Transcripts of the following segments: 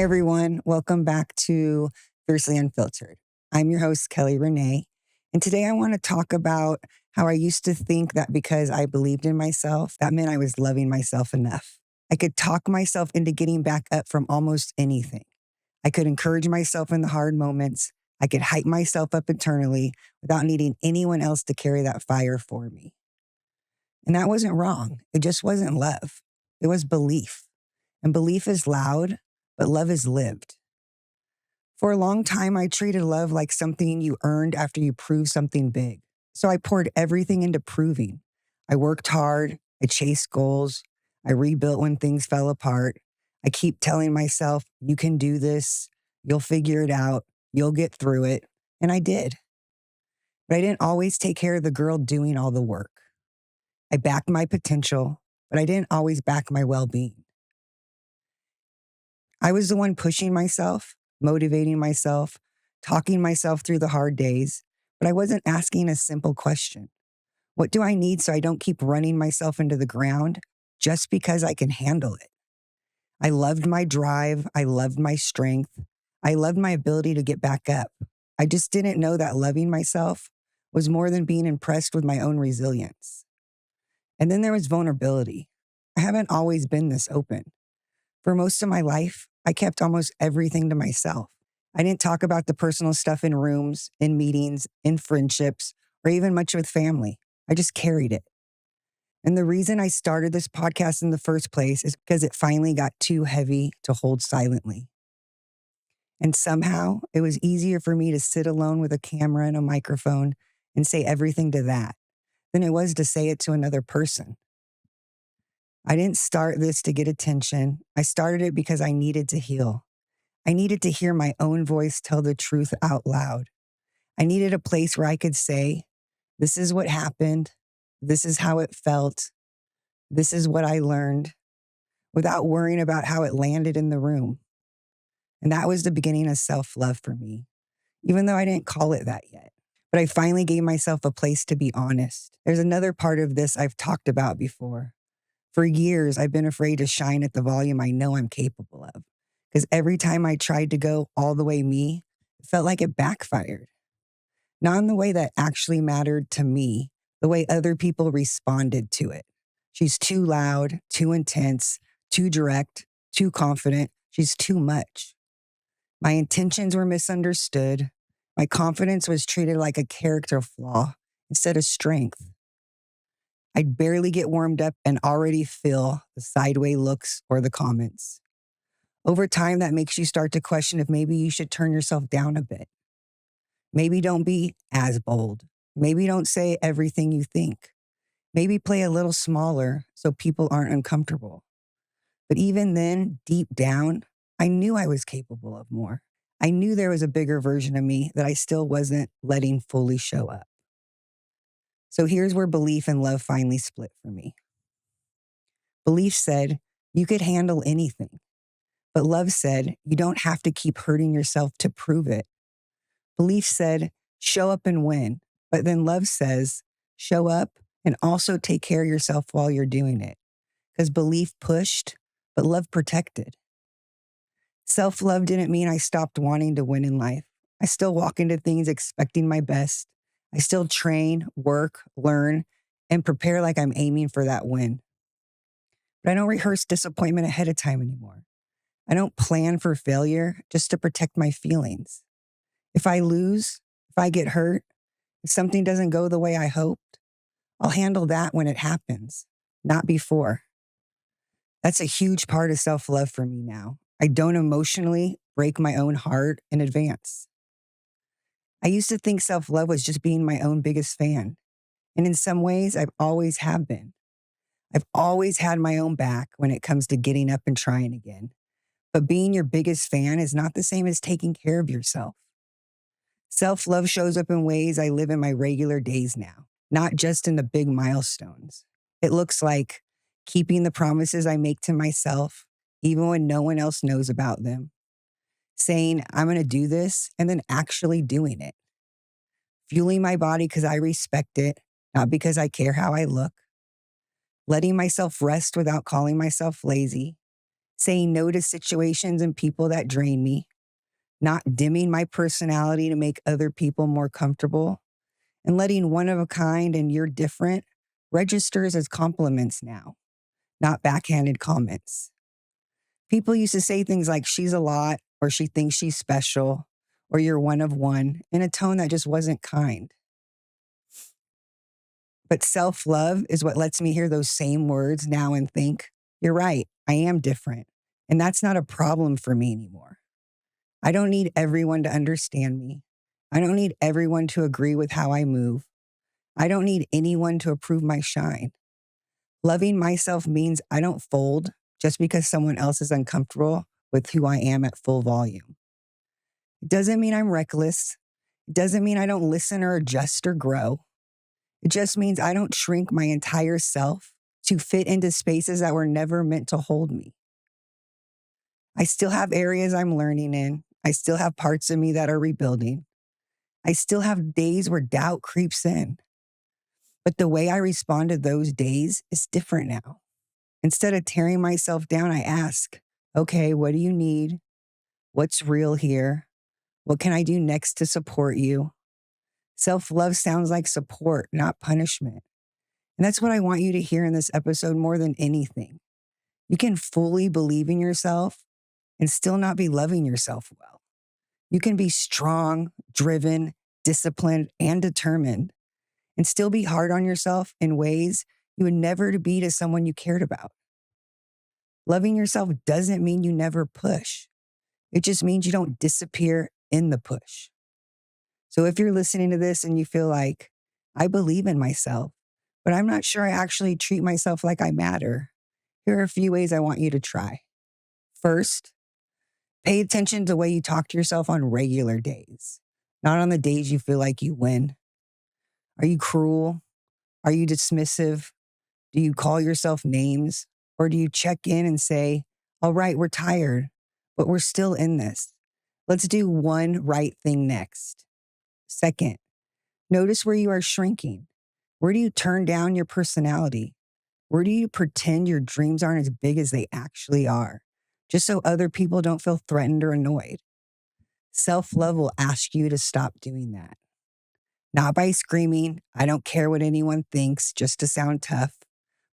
everyone. Welcome back to Fiercely Unfiltered. I'm your host, Kelly Renee. And today I want to talk about how I used to think that because I believed in myself, that meant I was loving myself enough. I could talk myself into getting back up from almost anything. I could encourage myself in the hard moments. I could hype myself up internally without needing anyone else to carry that fire for me. And that wasn't wrong. It just wasn't love. It was belief. And belief is loud, but love is lived. For a long time, I treated love like something you earned after you proved something big. So I poured everything into proving. I worked hard. I chased goals. I rebuilt when things fell apart. I keep telling myself, you can do this. You'll figure it out. You'll get through it. And I did. But I didn't always take care of the girl doing all the work. I backed my potential, but I didn't always back my well-being. I was the one pushing myself, motivating myself, talking myself through the hard days, but I wasn't asking a simple question. What do I need so I don't keep running myself into the ground just because I can handle it? I loved my drive. I loved my strength. I loved my ability to get back up. I just didn't know that loving myself was more than being impressed with my own resilience. And then there was vulnerability. I haven't always been this open. For most of my life, I kept almost everything to myself. I didn't talk about the personal stuff in rooms, in meetings, in friendships, or even much with family. I just carried it. And the reason I started this podcast in the first place is because it finally got too heavy to hold silently. And somehow it was easier for me to sit alone with a camera and a microphone and say everything to that than it was to say it to another person. I didn't start this to get attention. I started it because I needed to heal. I needed to hear my own voice tell the truth out loud. I needed a place where I could say, this is what happened. This is how it felt. This is what I learned, without worrying about how it landed in the room. And that was the beginning of self-love for me, even though I didn't call it that yet. But I finally gave myself a place to be honest. There's another part of this I've talked about before. For years, I've been afraid to shine at the volume I know I'm capable of. Because every time I tried to go all the way me, it felt like it backfired. Not in the way that actually mattered to me, the way other people responded to it. She's too loud, too intense, too direct, too confident. She's too much. My intentions were misunderstood. My confidence was treated like a character flaw instead of strength. I'd barely get warmed up and already feel the sideways looks or the comments. Over time, that makes you start to question if maybe you should turn yourself down a bit. Maybe don't be as bold. Maybe don't say everything you think. Maybe play a little smaller so people aren't uncomfortable. But even then, deep down, I knew I was capable of more. I knew there was a bigger version of me that I still wasn't letting fully show up. So here's where belief and love finally split for me. Belief said, you could handle anything. But love said, you don't have to keep hurting yourself to prove it. Belief said, show up and win. But then love says, show up and also take care of yourself while you're doing it. Because belief pushed, but love protected. Self-love didn't mean I stopped wanting to win in life. I still walk into things expecting my best. I still train, work, learn, and prepare like I'm aiming for that win. But I don't rehearse disappointment ahead of time anymore. I don't plan for failure just to protect my feelings. If I lose, if I get hurt, if something doesn't go the way I hoped, I'll handle that when it happens, not before. That's a huge part of self-love for me now. I don't emotionally break my own heart in advance. I used to think self-love was just being my own biggest fan. And in some ways, I've always have been. I've always had my own back when it comes to getting up and trying again. But being your biggest fan is not the same as taking care of yourself. Self-love shows up in ways I live in my regular days now, not just in the big milestones. It looks like keeping the promises I make to myself, even when no one else knows about them. Saying, I'm going to do this, and then actually doing it. Fueling my body because I respect it, not because I care how I look. Letting myself rest without calling myself lazy. saying no to situations and people that drain me, not dimming my personality to make other people more comfortable, and letting one of a kind and you're different registers as compliments now, not backhanded comments. People used to say things like, she's a lot, or she thinks she's special, or you're one of one, in a tone that just wasn't kind. But self-love is what lets me hear those same words now and think, you're right, I am different. And that's not a problem for me anymore. I don't need everyone to understand me. I don't need everyone to agree with how I move. I don't need anyone to approve my shine. Loving myself means I don't fold just because someone else is uncomfortable with who I am at full volume. It doesn't mean I'm reckless. It doesn't mean I don't listen or adjust or grow. It just means I don't shrink my entire self to fit into spaces that were never meant to hold me. I still have areas I'm learning in. I still have parts of me that are rebuilding. I still have days where doubt creeps in. But the way I respond to those days is different now. Instead of tearing myself down, I ask, okay, what do you need? What's real here? What can I do next to support you? Self-love sounds like support, not punishment. And that's what I want you to hear in this episode more than anything. You can fully believe in yourself and still not be loving yourself well. You can be strong, driven, disciplined, and determined, and still be hard on yourself in ways you would never be to someone you cared about. Loving yourself doesn't mean you never push. It just means you don't disappear in the push. So if you're listening to this and you feel like, I believe in myself, but I'm not sure I actually treat myself like I matter, here are a few ways I want you to try. First, pay attention to the way you talk to yourself on regular days, not on the days you feel like you win. Are you cruel? Are you dismissive? Do you call yourself names? Or do you check in and say, all right, we're tired, but we're still in this. Let's do one right thing next. Second, notice where you are shrinking. Where do you turn down your personality? Where do you pretend your dreams aren't as big as they actually are, just so other people don't feel threatened or annoyed? Self-love will ask you to stop doing that. Not by screaming, I don't care what anyone thinks, just to sound tough,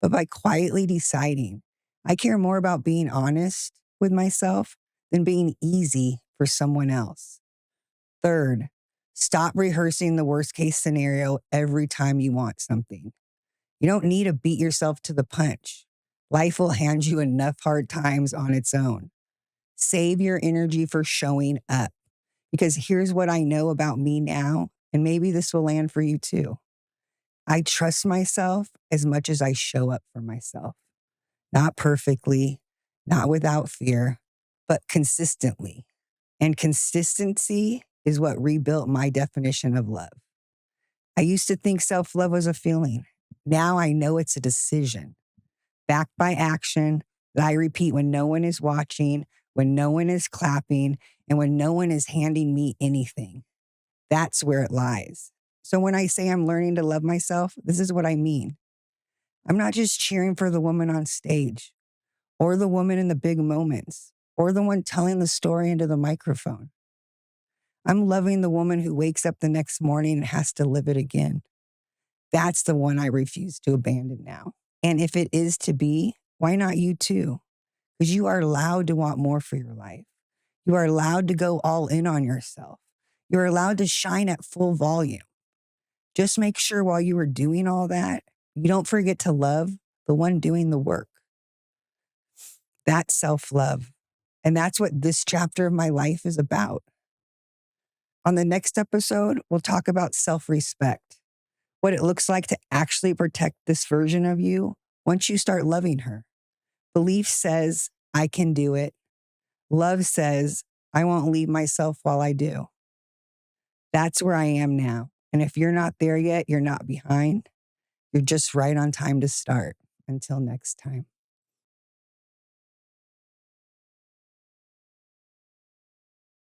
but by quietly deciding, I care more about being honest with myself than being easy for someone else. Third, stop rehearsing the worst case scenario every time you want something. You don't need to beat yourself to the punch. Life will hand you enough hard times on its own. Save your energy for showing up. Because here's what I know about me now, and maybe this will land for you too. I trust myself as much as I show up for myself. Not perfectly, not without fear, but consistently. And consistency is what rebuilt my definition of love. I used to think self-love was a feeling. Now I know it's a decision, backed by action that I repeat when no one is watching, when no one is clapping, and when no one is handing me anything. That's where it lies. So when I say I'm learning to love myself, this is what I mean. I'm not just cheering for the woman on stage, or the woman in the big moments, or the one telling the story into the microphone. I'm loving the woman who wakes up the next morning and has to live it again. That's the one I refuse to abandon now. And if it is to be, why not you too? Because you are allowed to want more for your life. You are allowed to go all in on yourself. You're allowed to shine at full volume. Just make sure while you are doing all that, you don't forget to love the one doing the work. That's self-love. And that's what this chapter of my life is about. On the next episode, we'll talk about self-respect, what it looks like to actually protect this version of you once you start loving her. Belief says, I can do it. Love says, I won't leave myself while I do. That's where I am now. And if you're not there yet, you're not behind. You're just right on time to start. Until next time.